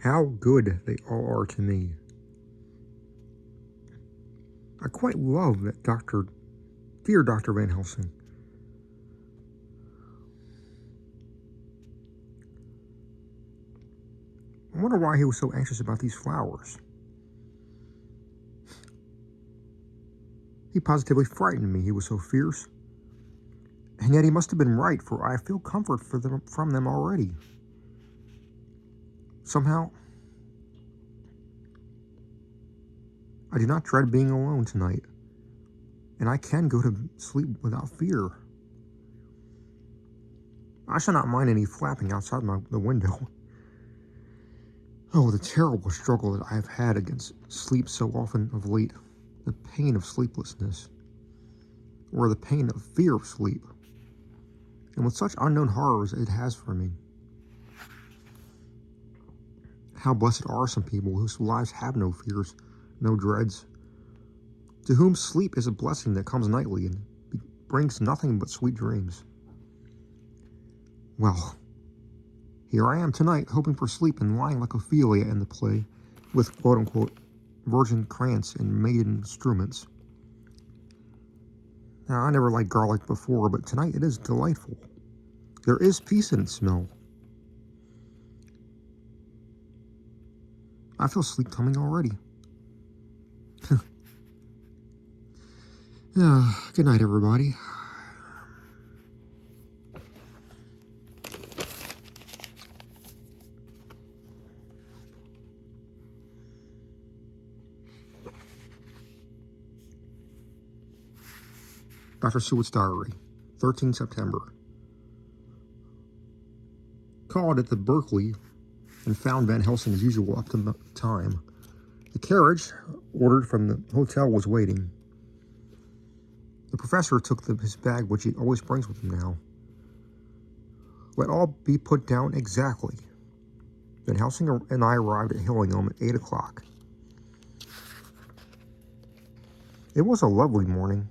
How good they all are to me. I quite love that dear Dr. Van Helsing. I wonder why he was so anxious about these flowers. He positively frightened me. He was so fierce. And yet he must have been right, for I feel comfort from them already. Somehow, I do not dread being alone tonight, and I can go to sleep without fear. I shall not mind any flapping outside the window. Oh, the terrible struggle that I have had against sleep so often of late, the pain of sleeplessness, or the pain of fear of sleep, and with such unknown horrors it has for me. How blessed are some people whose lives have no fears, no dreads, to whom sleep is a blessing that comes nightly and brings nothing but sweet dreams. Well, here I am tonight, hoping for sleep and lying like Ophelia in the play, with quote-unquote virgin krantz and maiden struments. Now, I never liked garlic before, but tonight it is delightful. There is peace in its smell. I feel sleep coming already. Good night, everybody. Dr. Seward's Diary, 13 September. Called at the Berkeley and found Van Helsing as usual up to time. The carriage, ordered from the hotel, was waiting. The professor took his bag, which he always brings with him now. Let all be put down exactly. Van Helsing and I arrived at Hillingham at 8 o'clock. It was a lovely morning.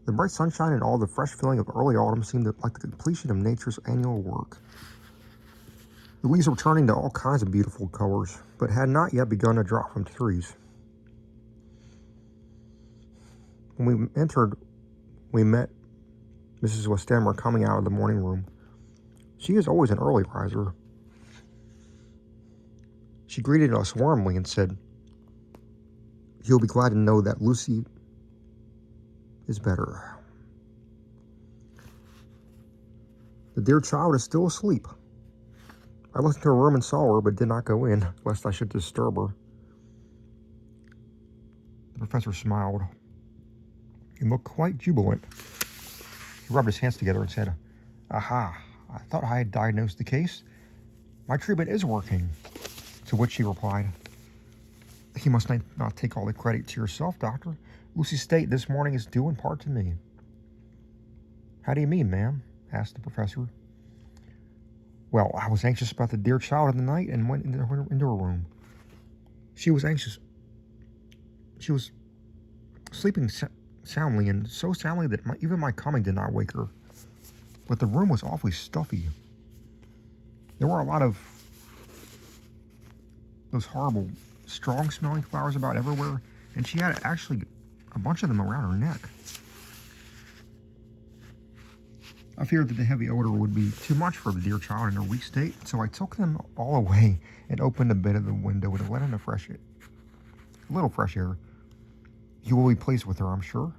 The bright sunshine and all the fresh feeling of early autumn seemed like the completion of nature's annual work. The leaves were turning to all kinds of beautiful colors, but had not yet begun to drop from trees. When we entered, we met Mrs. Westenra coming out of the morning room. She is always an early riser. She greeted us warmly and said, "You'll be glad to know that Lucy is better. The dear child is still asleep. I looked into her room and saw her, but did not go in, lest I should disturb her." The professor smiled. He looked quite jubilant. He rubbed his hands together and said, "Aha, I thought I had diagnosed the case. My treatment is working." To which she replied, "You must not take all the credit to yourself, doctor. Lucy's state this morning is due in part to me." "How do you mean, ma'am?" asked the professor. "Well, I was anxious about the dear child in the night and went into her room. She was anxious. She was sleeping soundly, and so soundly that even my coming did not wake her. But the room was awfully stuffy. There were a lot of those horrible, strong-smelling flowers about everywhere, and she had actually a bunch of them around her neck. I feared that the heavy odor would be too much for the dear child in her weak state, so I took them all away and opened a bit of the window to let in a little fresh air. You will be pleased with her, I'm sure."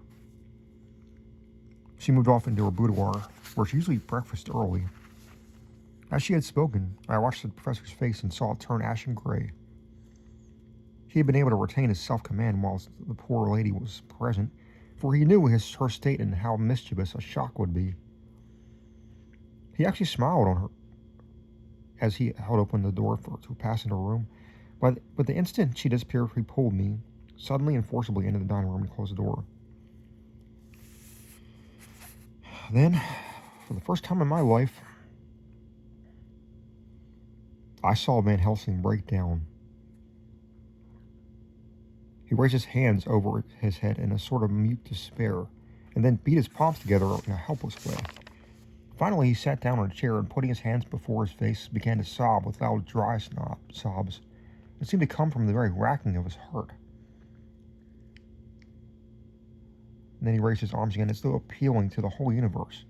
She moved off into her boudoir, where she usually breakfasted early. As she had spoken, I watched the professor's face and saw it turn ashen gray. He had been able to retain his self-command whilst the poor lady was present, for he knew her state and how mischievous a shock would be. He actually smiled on her as he held open the door to pass into her room, but the instant she disappeared, he pulled me suddenly and forcibly into the dining room and closed the door. Then, for the first time in my life, I saw Van Helsing break down. He raised his hands over his head in a sort of mute despair, and then beat his palms together in a helpless way. Finally, he sat down on a chair and, putting his hands before his face, began to sob with loud, dry sobs. It seemed to come from the very racking of his heart. And then he raised his arms again as though appealing to the whole universe.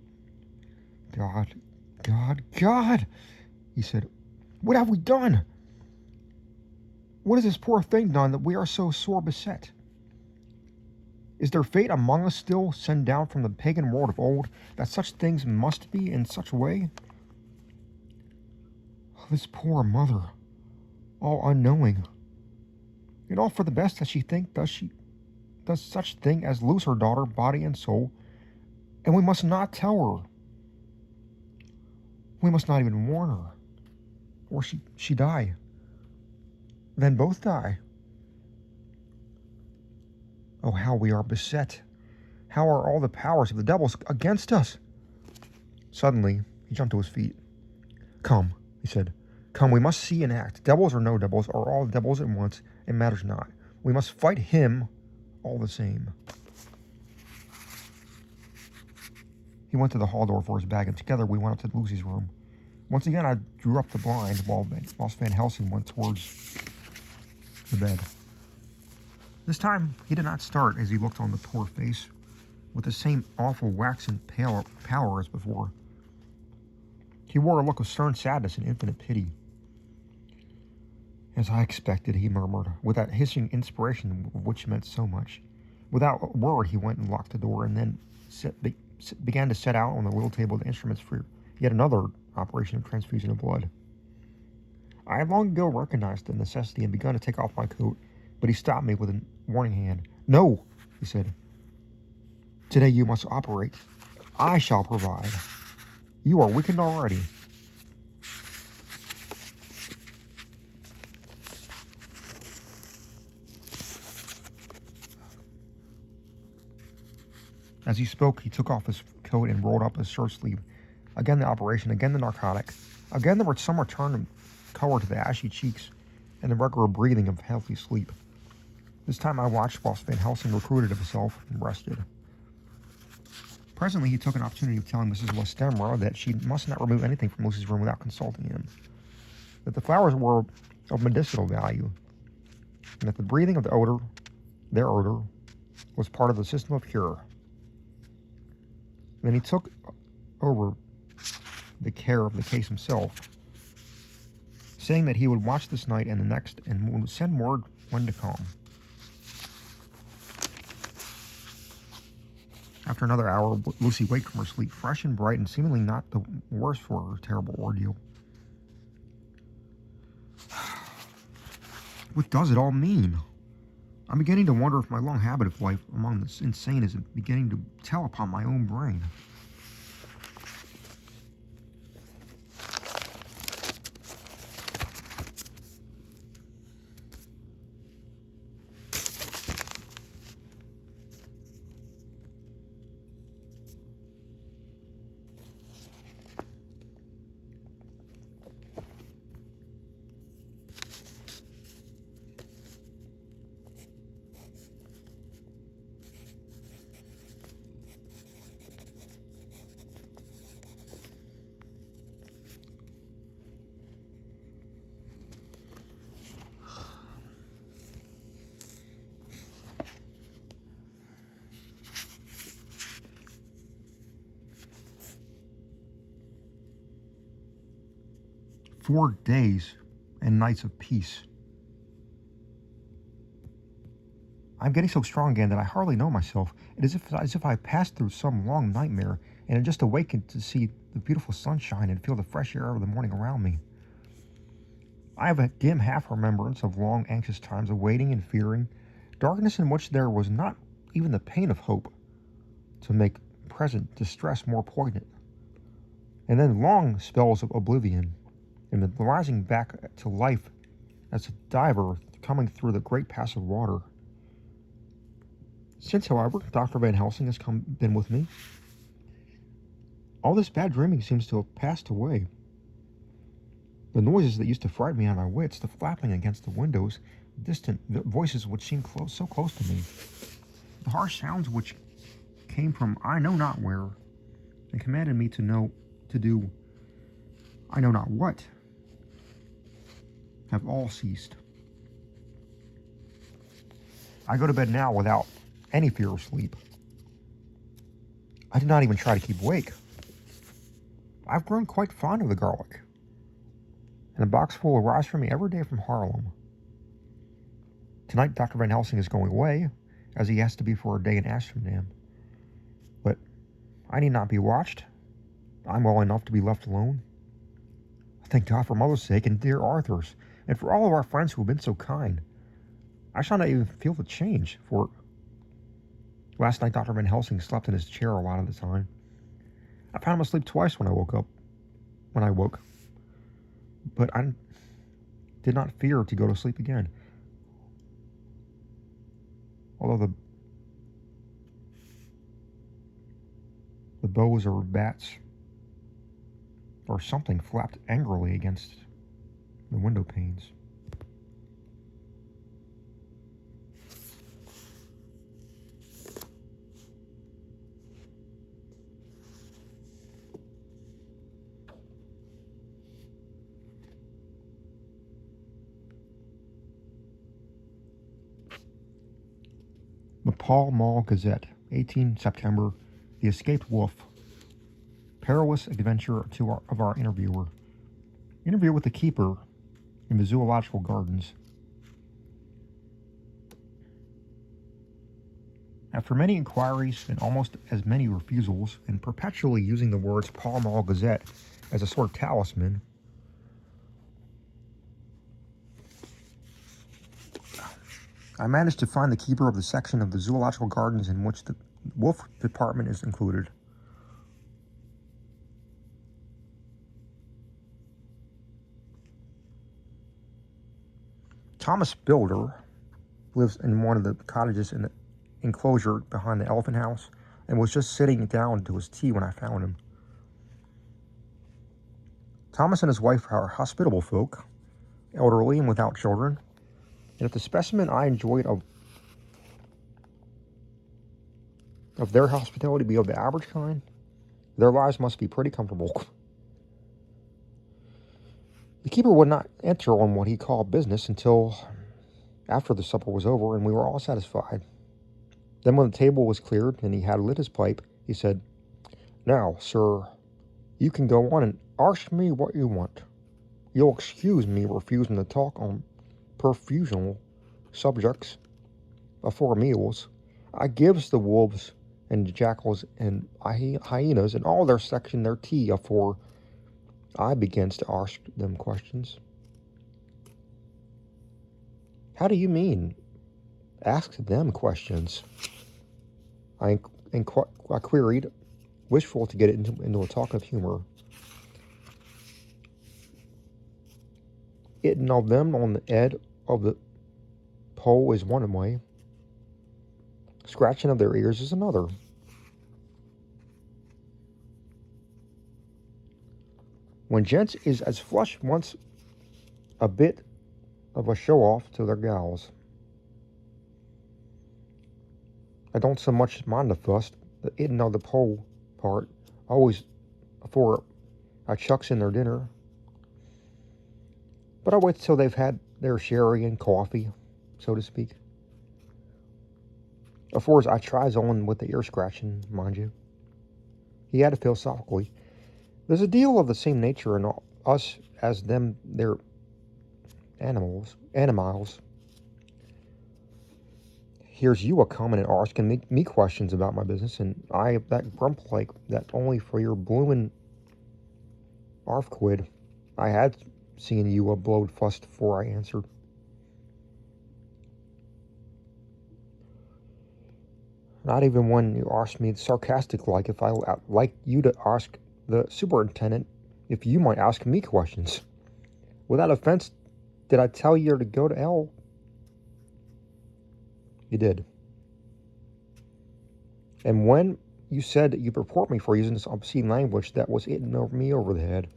God, God, God, he said, what have we done? What has this poor thing done that we are so sore beset? Is there fate among us still, sent down from the pagan world of old, that such things must be in such way? This poor mother, all unknowing, and all for the best that she does such thing as lose her daughter, body and soul, and we must not tell her. We must not even warn her, or she die. Then both die. Oh, how we are beset. How are all the powers of the devils against us? Suddenly, he jumped to his feet. Come, he said. Come, we must see and act. Devils or no devils, or all devils at once, it matters not. We must fight him all the same. He went to the hall door for his bag, and together we went up to Lucy's room. Once again, I drew up the blind whilst Van Helsing went towards the bed. This time, he did not start as he looked on the poor face, with the same awful waxen pallor as before. He wore a look of stern sadness and infinite pity. As I expected, he murmured, with that hissing inspiration which meant so much. Without a word, he went and locked the door, and then began to set out on the little table the instruments for yet another operation of transfusion of blood. I had long ago recognized the necessity and begun to take off my coat, but he stopped me with a warning hand. No, he said. Today you must operate. I shall provide. You are weakened already. As he spoke, he took off his coat and rolled up his shirt sleeve. Again the operation, again the narcotic. Again there was some return of color to the ashy cheeks and the regular breathing of healthy sleep. This time I watched whilst Van Helsing recruited himself and rested. Presently he took an opportunity of telling Mrs. Westenra that she must not remove anything from Lucy's room without consulting him, that the flowers were of medicinal value, and that the breathing of their odor, was part of the system of cure. Then he took over the care of the case himself, saying that he would watch this night and the next and would send word when to come. After another hour, Lucy waked from her sleep, fresh and bright and seemingly not the worse for her terrible ordeal. What does it all mean? I'm beginning to wonder if my long habit of life among the insane is beginning to tell upon my own brain. "4 days and nights of peace. I'm getting so strong again that I hardly know myself. It is as if I passed through some long nightmare and had just awakened to see the beautiful sunshine and feel the fresh air of the morning around me. I have a dim half-remembrance of long anxious times of waiting and fearing, darkness in which there was not even the pain of hope to make present distress more poignant, and then long spells of oblivion, and the rising back to life as a diver coming through the great pass of water. Since, however, Dr. Van Helsing has been with me, all this bad dreaming seems to have passed away. The noises that used to frighten me out of my wits, the flapping against the windows, distant voices which seemed so close to me, the harsh sounds which came from I know not where, and commanded me to know to do I know not what have all ceased. I go to bed now without any fear of sleep. I do not even try to keep awake. I've grown quite fond of the garlic, and a box full arrives for me every day from Harlem. Tonight, Dr. Van Helsing is going away, as he has to be for a day in Amsterdam. But I need not be watched. I'm well enough to be left alone. Thank God for Mother's sake and dear Arthur's, and for all of our friends who have been so kind. I shall not even feel the change, for last night Dr. Van Helsing slept in his chair a lot of the time. I found him asleep twice when I woke, but I did not fear to go to sleep again. Although the bows or bats or something flapped angrily against the window panes. The Pall Mall Gazette, 18 September, The Escaped Wolf. Perilous adventure of our interviewer. Interview with the keeper in the Zoological Gardens. After many inquiries and almost as many refusals, and perpetually using the words Pall Mall Gazette as a sort of talisman, I managed to find the keeper of the section of the Zoological Gardens in which the wolf department is included. Thomas Builder lives in one of the cottages in the enclosure behind the elephant house and was just sitting down to his tea when I found him. Thomas and his wife are hospitable folk, elderly and without children, and if the specimen I enjoyed of their hospitality be of the average kind, their lives must be pretty comfortable. The keeper would not enter on what he called business until after the supper was over and we were all satisfied. Then when the table was cleared and he had lit his pipe, he said, "Now, sir, you can go on and ask me what you want. You'll excuse me refusing to talk on perfusional subjects afore meals. I gives the wolves and the jackals and hyenas and all their section their tea afore I begins to ask them questions." "How do you mean, ask them questions?" I queried, wishful to get it into a talk of humor. "Hitting of them on the head of the pole is one way. Scratching of their ears is another. When gents is as flush wants a bit of a show-off to their gals. I don't so much mind the fuss, the eating of the pole part, always afore I chucks in their dinner. But I wait till they've had their sherry and coffee, so to speak. Afore I tries on with the ear scratching, mind you." He added philosophically, "There's a deal of the same nature in us as them their animals. Here's you a comin' and asking me questions about my business, and I that grump like that only for your bloomin' arfquid. I had seen you a blowed fussed before I answered." "Not even when you asked me sarcastic like if I like you to ask the superintendent if you might ask me questions. Without offense, did I tell you to go to hell?" "You did. And when you said that you'd report me for using this obscene language, that was hitting me over the head.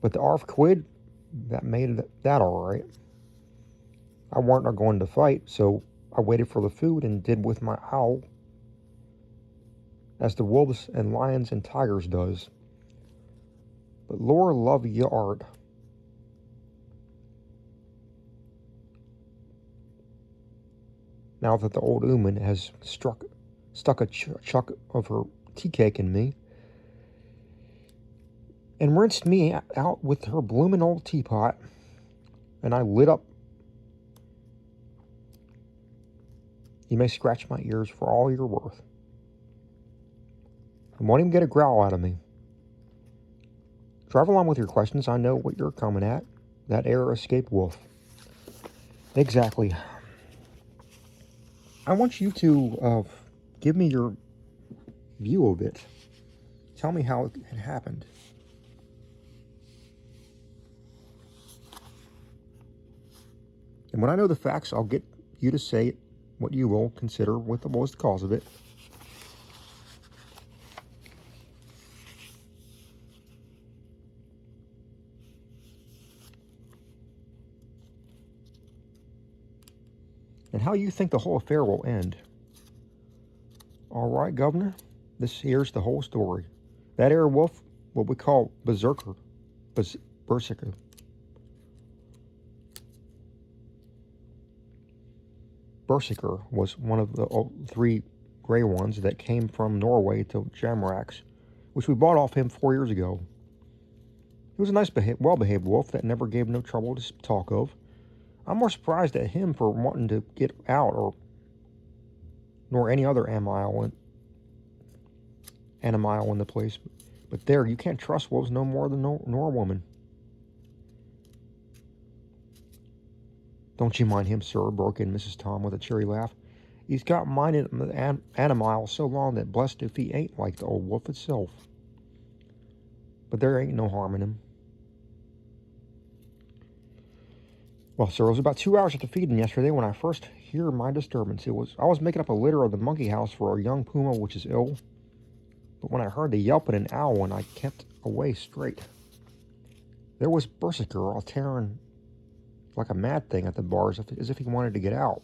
But the arf quid, that made that all right. I weren't going to fight, so I waited for the food and did with my owl as the wolves and lions and tigers does. But Lord love your art. Now that the old ooman has stuck a chuck of her tea cake in me, and rinsed me out with her bloomin' old teapot, and I lit up. You may scratch my ears for all you're worth. And won't even get a growl out of me. Drive along with your questions. I know what you're coming at. That air escape wolf. Exactly. I want you to give me your view of it. Tell me how it happened. And when I know the facts, I'll get you to say what you will consider what was the cause of it. And how you think the whole affair will end. All right, Governor, here's the whole story. That air wolf, what we call berserker. Berserker was one of the three gray ones that came from Norway to Jamrax, which we bought off him 4 years ago. He was a nice, well-behaved wolf that never gave no trouble to talk of. I'm more surprised at him for wanting to get out, nor any other animal in the place. But there, you can't trust wolves no more than nor a woman. Don't you mind him, sir, broke in Mrs. Tom with a cheery laugh. He's got minded animal so long that blessed if he ain't like the old wolf itself. But there ain't no harm in him. Well, sir, it was about 2 hours after feeding yesterday when I first hear my disturbance. I was making up a litter of the monkey house for a young puma which is ill. But when I heard the yelping and owling, I kept away straight. There was Berserker all tearing like a mad thing at the bars as if he wanted to get out.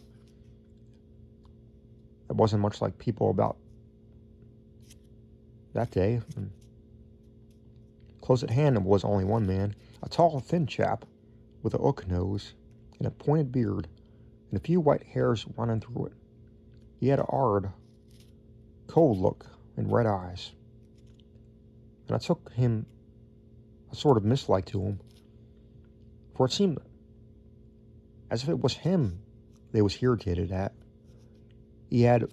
It wasn't much like people about that day. And close at hand was only one man, a tall, thin chap with a hook nose and a pointed beard and a few white hairs running through it. He had a hard, cold look and red eyes. And I took him a sort of mislike to him, for it seemed as if it was him they was irritated at. He had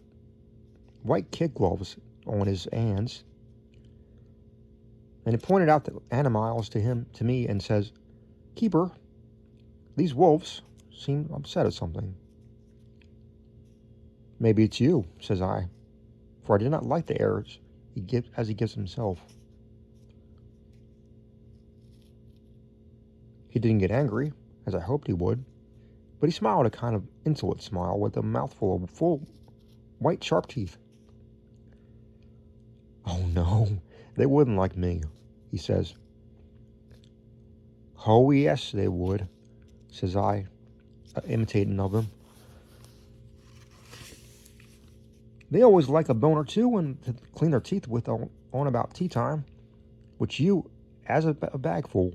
white kid gloves on his hands, and he pointed out the animals to me and says, Keeper, these wolves seem upset at something. Maybe it's you, says I, for I did not like the airs he gives himself. He didn't get angry, as I hoped he would, but he smiled a kind of insolent smile with a mouthful of full, white, sharp teeth. Oh no, they wouldn't like me, he says. Oh yes, they would, says I, imitating of him. They always like a bone or two and to clean their teeth with on about tea time, which you as a bagful.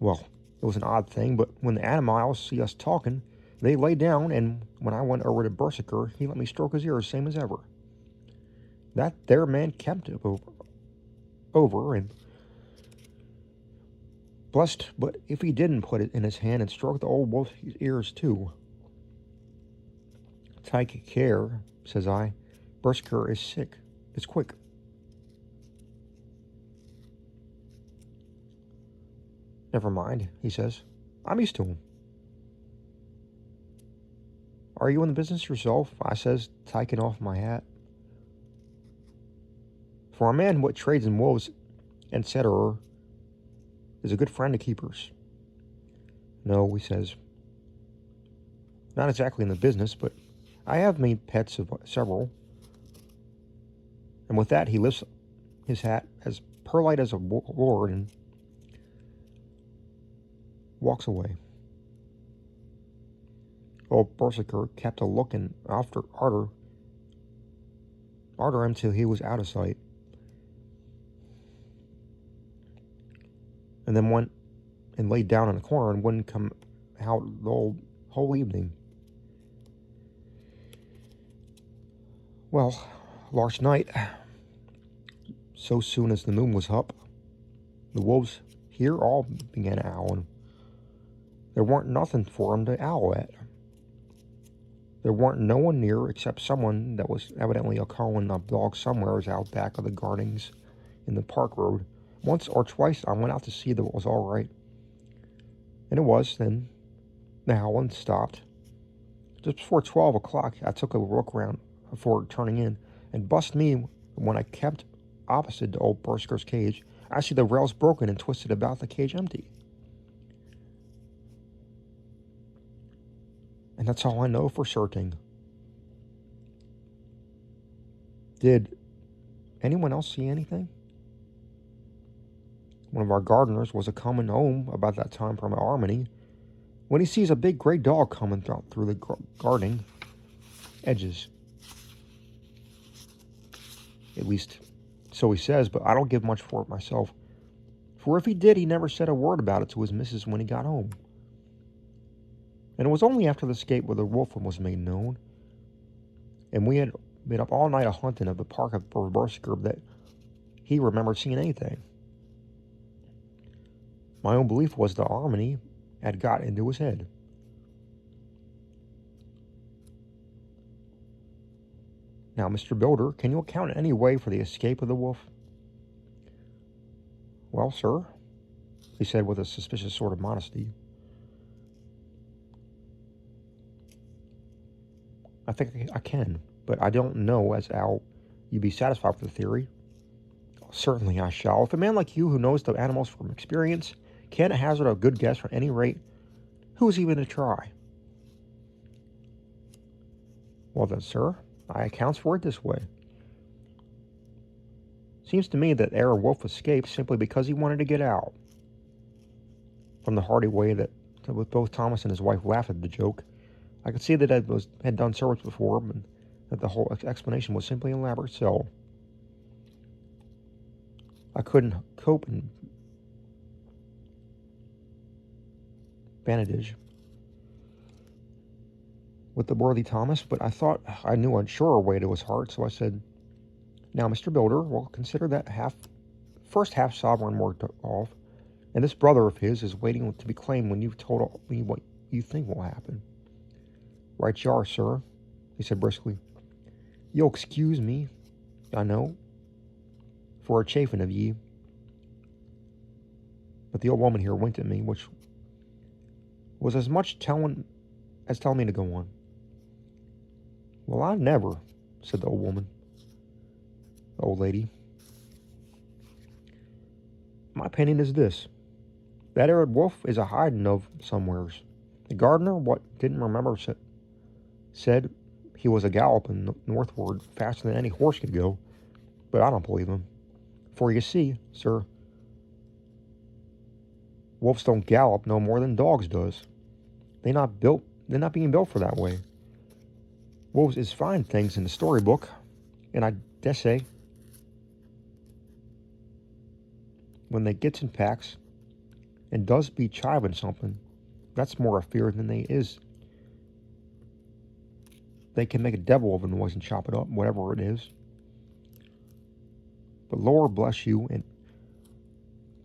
Well, it was an odd thing, but when the animals see us talking, they lay down, and when I went over to Berserker, he let me stroke his ears, same as ever. That there man kept it over and blessed, but if he didn't put it in his hand and stroke the old wolf's ears too. Take care, says I. Berserker is sick. It's quick. Never mind, he says. I'm used to him. Are you in the business yourself? I says, taking off my hat. For a man what trades in wolves, etc., is a good friend to keepers. No, he says. Not exactly in the business, but I have made pets of several. And with that, he lifts his hat as polite as a lord and walks away. Old Berserker kept a looking after him till he was out of sight. and then went and laid down in a corner and wouldn't come out the whole evening. Well, last night, so soon as the moon was up, the wolves here all began owling. There weren't nothing for 'em to owl at. There weren't no one near except someone that was evidently a calling a dog somewheres out back of the gardens in the park road. Once or twice I went out to see that it was all right. And it was. Then the howling stopped. Just before 12 o'clock, I took a look around before turning in, and bust me, when I kept opposite the old Bursker's cage, I see the rails broken and twisted about the cage empty. And that's all I know for certain. Did anyone else see anything? One of our gardeners was a coming home about that time from Harmony when he sees a big gray dog coming through the gardening edges. At least, so he says, but I don't give much for it myself. For if he did, he never said a word about it to his missus when he got home. And it was only after the escape where the wolf was made known, and we had been up all night a hunting of the park of Berserker, that he remembered seeing anything. My own belief was the Harmony had got into his head. Now, Mr. Builder, can you account in any way for the escape of the wolf? Well, sir, he said with a suspicious sort of modesty, I think I can, but I don't know as how you be satisfied with the theory. Certainly I shall. If a man like you, who knows the animals from experience, can't hazard a good guess at any rate, who's even to try? Well then, sir, I accounts for it this way. Seems to me that Aaron Wolf escaped simply because he wanted to get out. From the hearty way that both Thomas and his wife laughed at the joke, I could see that it had done service before, and that the whole explanation was simply an elaborate sell. I couldn't cope and bandage with the worthy Thomas, but I thought I knew a surer way to his heart, so I said, now, Mr. Builder, we'll consider that first half sovereign worked off, and this brother of his is waiting to be claimed when you've told me what you think will happen. Right you are, sir, he said briskly. You'll excuse me, I know, for a chaffing of ye. But the old woman here winked at me, which was as much telling me to go on. Well, I never, said the old lady. My opinion is this. That Arab wolf is a hiding of somewheres. The gardener, what didn't remember, said he was a galloping northward faster than any horse could go, but I don't believe him. For you see, sir, wolves don't gallop no more than dogs does. They're not being built for that way. Wolves is fine things in the storybook, and I dessay when they gets in packs and does be chiving something, that's more a fear than they is. They can make a devil of a noise and chop it up, whatever it is. But Lord bless you, in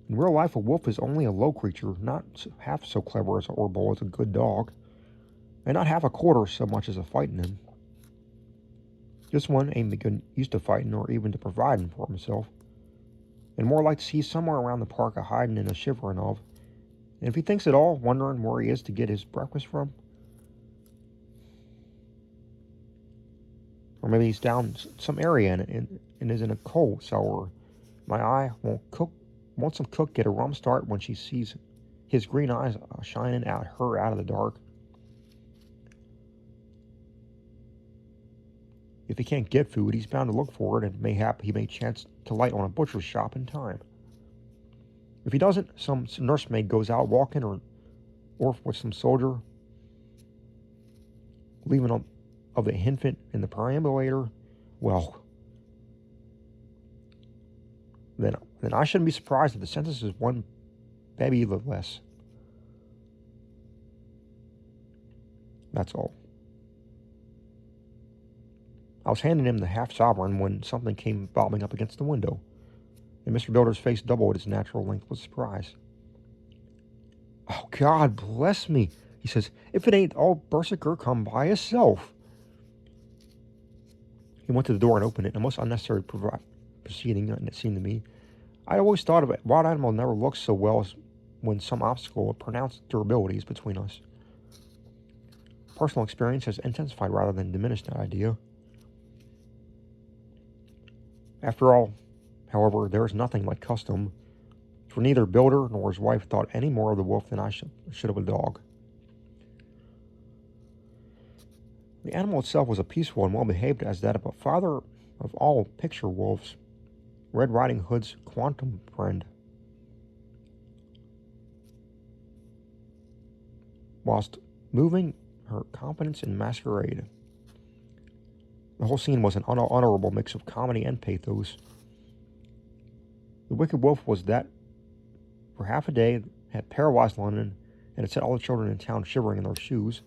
real life a wolf is only a low creature, not half so clever as or as a good dog, and not half a quarter so much as a fighting him. This one ain't good used to fighting or even to providing for himself, and more like to see somewhere around the park a hiding and a shivering of, and if he thinks at all, wondering where he is to get his breakfast from, or maybe he's down some area and is in a coal cellar. My eye won't some cook get a rum start when she sees his green eyes shining out of the dark. If he can't get food, he's bound to look for it, and mayhap he may chance to light on a butcher's shop in time. If he doesn't, some nursemaid goes out walking, or with some soldier, leaving of the infant in the perambulator. Well, then I shouldn't be surprised if the census is one babyless. That's all. I was handing him the half-sovereign when something came bobbing up against the window, and Mr. Builder's face doubled its natural length with surprise. "Oh, God bless me," he says. "If it ain't old Berserker come by hisself." He went to the door and opened it, a most unnecessary proceeding, it seemed to me. I always thought of it. Wild animal never looks so well as when some obstacle of pronounced durability is between us. Personal experience has intensified rather than diminished that idea. After all, however, there is nothing like custom, for neither Builder nor his wife thought any more of the wolf than I should of a dog. The animal itself was a peaceful and well-behaved as that of a father of all picture wolves, Red Riding Hood's quantum friend. Whilst moving her confidence in masquerade. The whole scene was an unutterable mix of comedy and pathos. The wicked wolf was that, for half a day, had paralyzed London and had set all the children in town shivering in their shoes,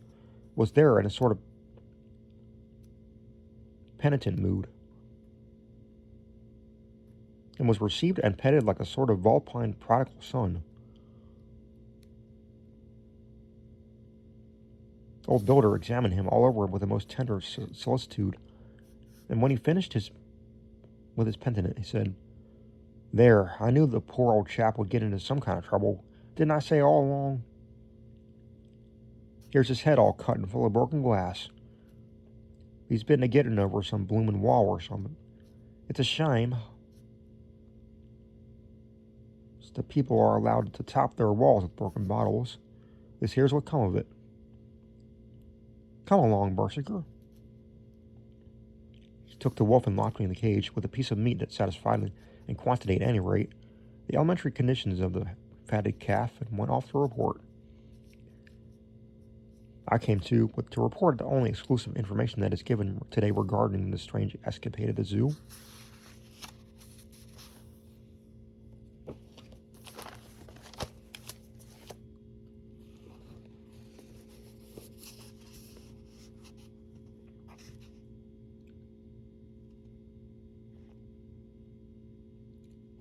was there in a sort of penitent mood, and was received and petted like a sort of vulpine prodigal son. Old Builder examined him all over with the most tender solicitude, and when he finished with his penitent, he said, "There, I knew the poor old chap would get into some kind of trouble. Didn't I say all along? Here's his head all cut and full of broken glass. He's been to getting over some bloomin' wall or something. It's a shame the people are allowed to top their walls with broken bottles. This here's what come of it. Come along, Berserker." He took the wolf and locked me in the cage with a piece of meat that satisfied me in quantity at any rate, the elementary conditions of the fatted calf, and went off to report. I came to report the only exclusive information that is given today regarding the strange escapade at the zoo.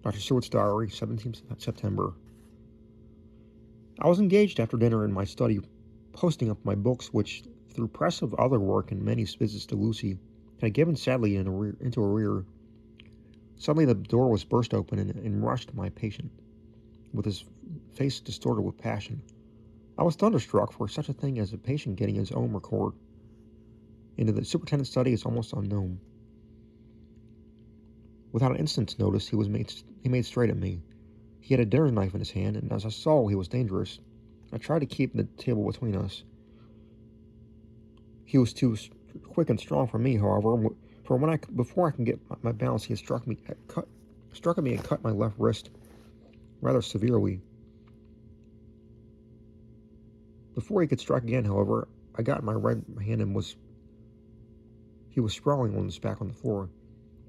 Dr. Stewart's diary, 17th September. I was engaged after dinner in my study, posting up my books, which, through press of other work and many visits to Lucy, had given sadly into arrear. Suddenly the door was burst open and rushed my patient, with his face distorted with passion. I was thunderstruck, for such a thing as a patient getting his own record into the superintendent's study is almost unknown. Without an instant's notice, he made straight at me. He had a dinner knife in his hand, and as I saw he was dangerous, I tried to keep the table between us. He was too quick and strong for me, however, for before I can get my balance, he had struck at me and cut my left wrist rather severely. Before he could strike again, however, I got my right hand and he was sprawling on his back on the floor.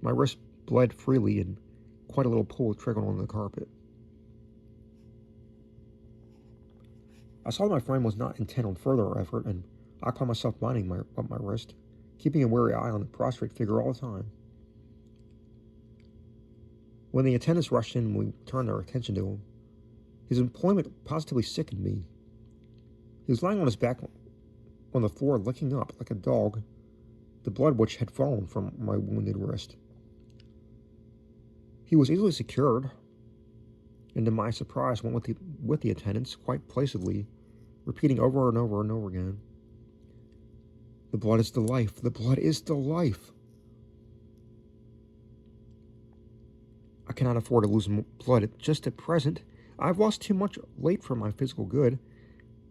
My wrist bled freely, and quite a little pool trickled on the carpet. I saw that my friend was not intent on further effort, and I caught myself binding up my wrist, keeping a wary eye on the prostrate figure all the time. When the attendants rushed in and we turned our attention to him, his employment positively sickened me. He was lying on his back on the floor, licking up, like a dog, the blood which had fallen from my wounded wrist. He was easily secured, and to my surprise went with the attendants quite placidly, repeating over and over and over again, "The blood is the life, the blood is the life." I cannot afford to lose blood just at present. I've lost too much late for my physical good,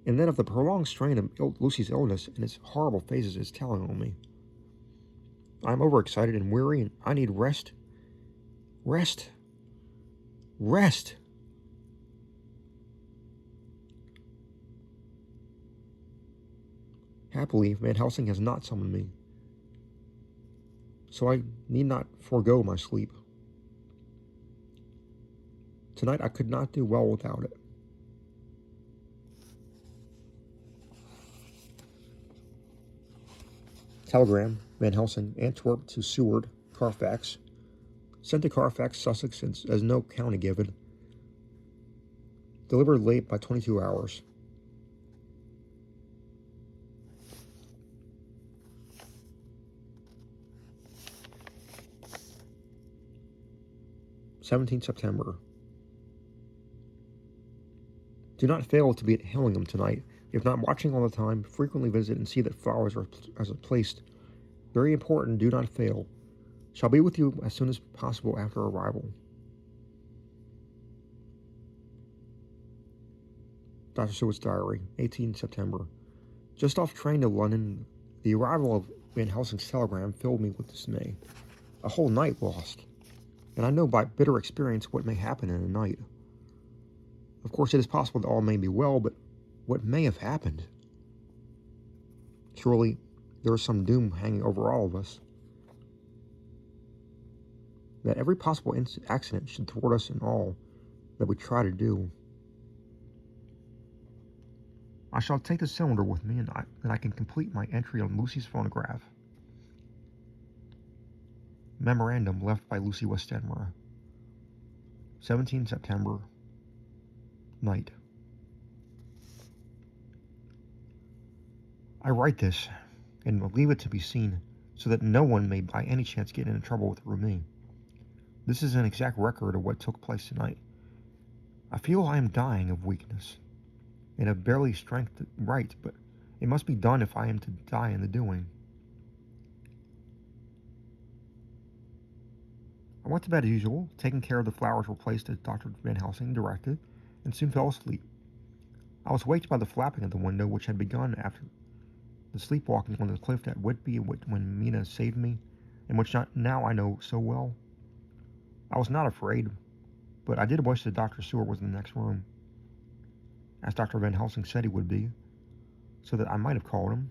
and then of the prolonged strain of Lucy's illness and its horrible phases is telling on me. I am overexcited and weary, and I need rest. Rest. Rest. Happily, Van Helsing has not summoned me, so I need not forego my sleep. Tonight I could not do well without it. Telegram, Van Helsing, Antwerp to Seward, Carfax. Sent to Carfax, Sussex, as no county given. Delivered late by 22 hours. (17th September). Do not fail to be at Hillingham tonight. If not watching all the time, frequently visit and see that flowers are placed. Very important, do not fail. Shall be with you as soon as possible after arrival. Dr. Seward's diary, 18th September. Just off train to London, the arrival of Van Helsing's telegram filled me with dismay. A whole night lost, and I know by bitter experience what may happen in a night. Of course, it is possible that all may be well, but what may have happened? Surely, there is some doom hanging over all of us. That every possible accident should thwart us in all that we try to do. I shall take the cylinder with me, and I can complete my entry on Lucy's phonograph. Memorandum left by Lucy Westenra. 17 September, night. I write this, and will leave it to be seen, so that no one may by any chance get into trouble through me. This is an exact record of what took place tonight. I feel I am dying of weakness, and have barely strength to write, but it must be done if I am to die in the doing. I went to bed as usual, taking care of the flowers were placed as Dr. Van Helsing directed, and soon fell asleep. I was waked by the flapping of the window, which had begun after the sleepwalking on the cliff at Whitby when Mina saved me, and which now I know so well. I was not afraid, but I did wish that Dr. Seward was in the next room, as Dr. Van Helsing said he would be, so that I might have called him.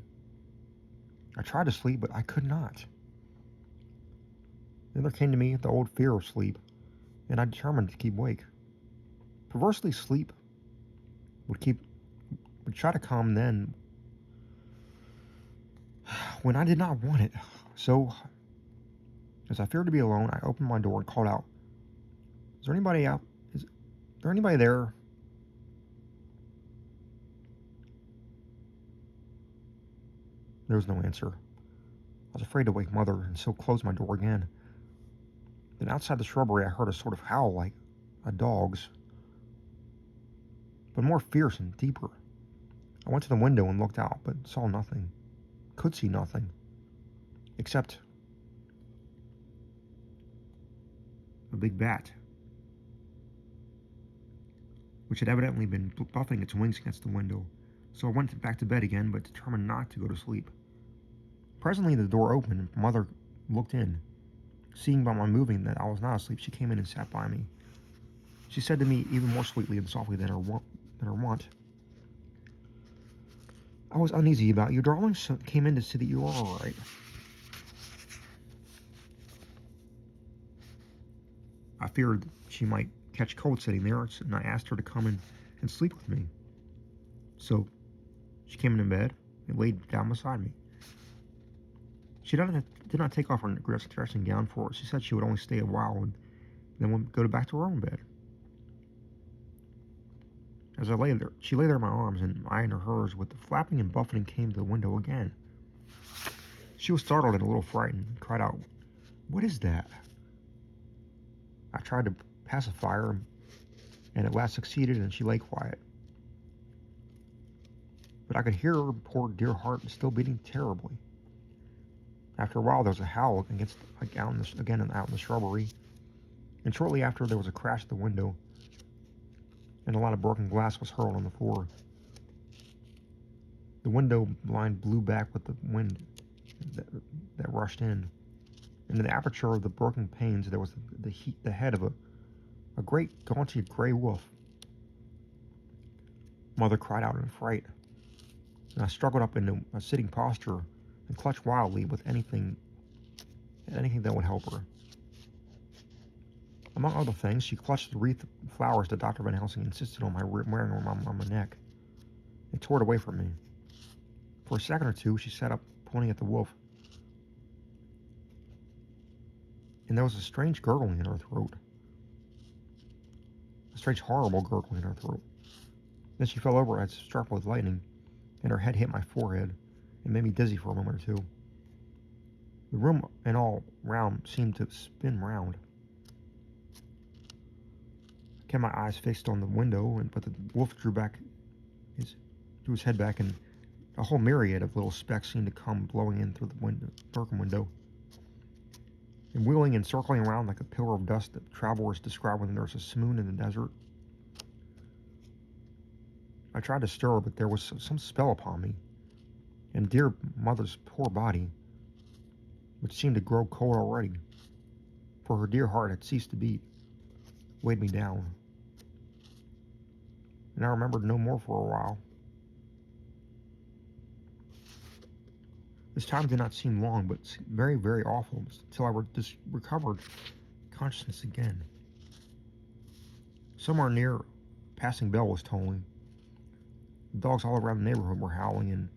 I tried to sleep, but I could not. Then there came to me the old fear of sleep, and I determined to keep awake. Perversely, sleep would try to come then when I did not want it. So, as I feared to be alone, I opened my door and called out, "Is there anybody out? Is there anybody there?" There was no answer. I was afraid to wake Mother, and so closed my door again. Then outside the shrubbery I heard a sort of howl like a dog's, but more fierce and deeper. I went to the window and looked out, but saw nothing, could see nothing, except a big bat, which had evidently been buffeting its wings against the window. So I went back to bed again, but determined not to go to sleep. Presently the door opened, and Mother looked in. Seeing by my moving that I was not asleep, she came in and sat by me. She said to me even more sweetly and softly than her wont, "I was uneasy about you, darling, so came in to see that you are all right." I feared she might catch cold sitting there, and I asked her to come in and sleep with me. So she came into bed and laid down beside me. She did not take off her dressing gown, for she said she would only stay a while and then would go back to her own bed. As I lay there, she lay there in my arms, and I in hers, with the flapping and buffeting came to the window again. She was startled and a little frightened, and cried out, "What is that?" I tried to pacify her, and at last succeeded, and she lay quiet. But I could hear her poor dear heart still beating terribly. After a while there was a howl out in the shrubbery, and shortly after there was a crash at the window, and a lot of broken glass was hurled on the floor. The window blind blew back with the wind that rushed in, and in the aperture of the broken panes there was the head of a great gauntly gray wolf. Mother cried out in fright, and I struggled up into a sitting posture and clutched wildly with anything that would help her. Among other things, she clutched the wreath of flowers that Dr. Van Helsing insisted on my wearing on my neck, and tore it away from me. For a second or two, she sat up, pointing at the wolf. and there was a strange gurgling in her throat. A strange, horrible gurgling in her throat. Then she fell over as struck with lightning, and her head hit my forehead and made me dizzy for a moment or two. The room and all round seemed to spin round. I kept my eyes fixed on the window, but the wolf drew his head back, and a whole myriad of little specks seemed to come blowing in through the broken window, and wheeling and circling around like a pillar of dust that travelers describe when there's a simoon in the desert. I tried to stir, but there was some spell upon me, and dear mother's poor body, which seemed to grow cold already, for her dear heart had ceased to beat, weighed me down. And I remembered no more for a while. This time did not seem long, but very, very awful, until I recovered consciousness again. Somewhere near, a passing bell was tolling. The dogs all around the neighborhood were howling, and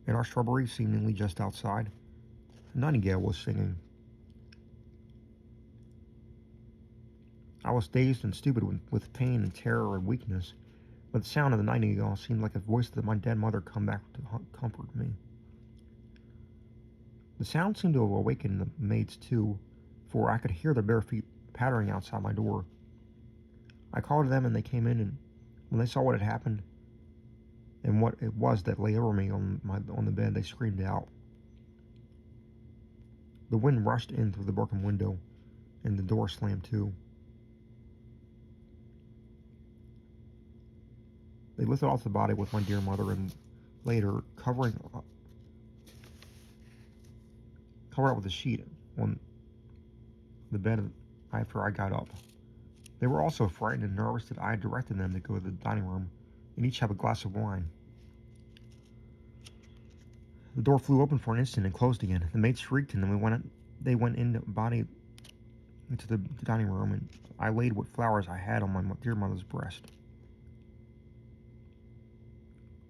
in our shrubbery, seemingly just outside, a nightingale was singing. I was dazed and stupid with pain and terror and weakness, but the sound of the nightingale seemed like a voice that my dead mother come back to comfort me. The sound seemed to have awakened the maids too, for I could hear their bare feet pattering outside my door. I called to them, and they came in, and when they saw what had happened and what it was that lay over me on the bed, they screamed out. The wind rushed in through the broken window, and the door slammed to. They lifted off the body with my dear mother and laid her, covered up with a sheet on the bed after I got up. They were also frightened and nervous that I had directed them to go to the dining room and each have a glass of wine. The door flew open for an instant and closed again. The maid shrieked, and then they went in the body into the dining room, and I laid what flowers I had on my dear mother's breast.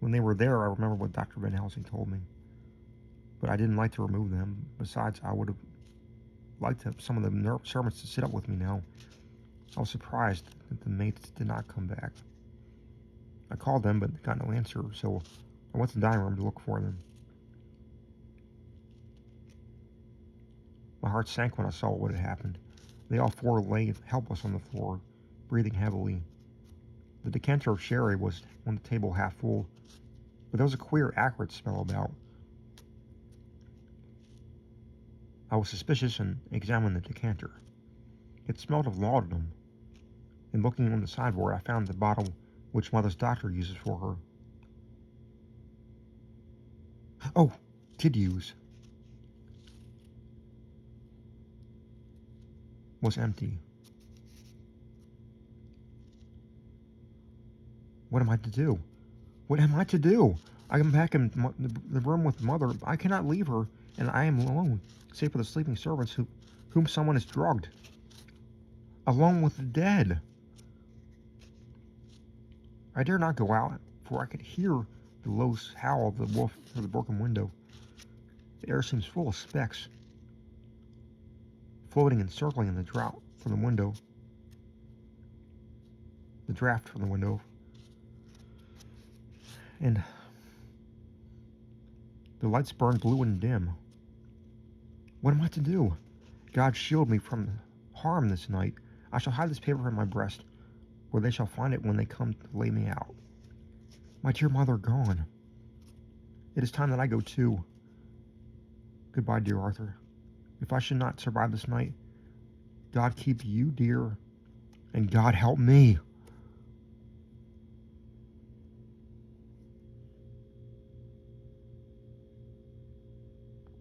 When they were there, I remembered what Dr. Van Helsing told me, but I didn't like to remove them. Besides, I would have liked some of the servants to sit up with me now. I was surprised that the maids did not come back. I called them, but got no answer, so I went to the dining room to look for them. My heart sank when I saw what had happened. They all four lay helpless on the floor, breathing heavily. The decanter of sherry was on the table half full, but there was a queer, acrid smell about. I was suspicious and examined the decanter. It smelled of laudanum, and looking on the sideboard, I found the bottle which Mother's doctor uses for her. Oh, did use. Was empty. What am I to do? What am I to do? I am back in the room with Mother. I cannot leave her, and I am alone, save for the sleeping servants whom someone has drugged. Alone with the dead. I dare not go out, for I could hear the low howl of the wolf through the broken window. The air seems full of specks, floating and circling in the draft from the window. And the lights burn blue and dim. What am I to do? God shield me from harm this night. I shall hide this paper in my breast, where they shall find it when they come to lay me out. My dear mother gone. It is time that I go too. Goodbye, dear Arthur. If I should not survive this night, God keep you dear, and God help me.